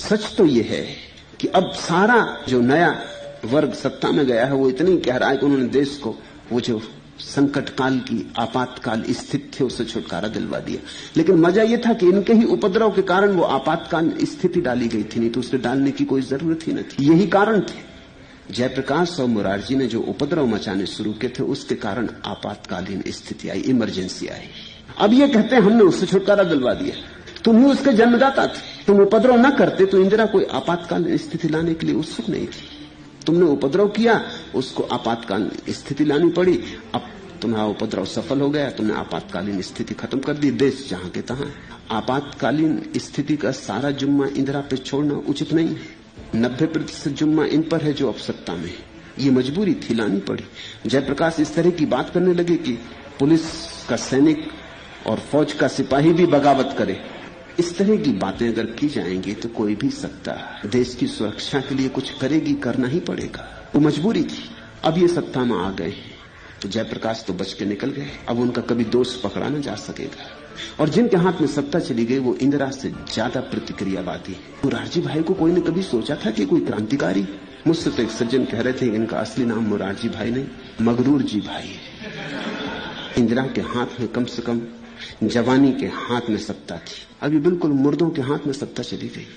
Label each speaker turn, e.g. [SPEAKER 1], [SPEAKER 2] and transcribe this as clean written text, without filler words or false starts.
[SPEAKER 1] सच तो यह है कि अब सारा जो नया वर्ग सत्ता में गया है वो इतनी कह रहा है कि उन्होंने देश को वो जो संकट काल की आपातकाल स्थिति थी उससे छुटकारा दिलवा दिया। लेकिन मजा यह था कि इनके ही उपद्रव के कारण वो आपातकाल स्थिति डाली गई थी, नहीं तो उससे डालने की कोई जरूरत ही न थी। यही कारण थे। जयप्रकाश और मुरारजी ने जो उपद्रव मचाने शुरू किए थे उसके कारण आपातकालीन स्थिति आई, इमरजेंसी आई। अब ये कहते हैं हमने उससे छुटकारा दिलवा दिया। तुम ही उसके जन्मदाता थे। तुम उपद्रव न करते तो इंदिरा कोई आपातकालीन स्थिति लाने के लिए उत्सुक नहीं थी। तुमने उपद्रव किया, उसको आपातकालीन स्थिति लानी पड़ी। अब तुम्हारा उपद्रव सफल हो गया, तुमने आपातकालीन स्थिति खत्म कर दी। देश जहां के तहां। आपातकालीन स्थिति का सारा जुम्मा इंदिरा पे छोड़ना उचित नहीं है। 90% जुम्मा इन पर है जो अब सत्ता में है। ये मजबूरी थी, लानी पड़ी। जयप्रकाश इस तरह की बात करने लगे कि पुलिस का सैनिक और फौज का सिपाही भी बगावत करे। इस तरह की बातें अगर की जाएंगी तो कोई भी सत्ता देश की सुरक्षा के लिए कुछ करेगी, करना ही पड़ेगा। वो मजबूरी थी। अब ये सत्ता में आ गए तो जयप्रकाश तो बच के निकल गए। अब उनका कभी दोष पकड़ा न जा सकेगा। और जिनके हाथ में सत्ता चली गई वो इंदिरा से ज्यादा प्रतिक्रियावादी है। मुरारजी भाई को कोई ने कभी सोचा था कि कोई क्रांतिकारी? मुझसे तो एक सज्जन कह रहे थे कि इनका असली नाम मुरारजी भाई नहीं, मगरूर जी भाई है। इंदिरा के हाथ में कम से कम जवानी के हाथ में सत्ता थी। अभी बिल्कुल मुर्दों के हाथ में सत्ता चली गई।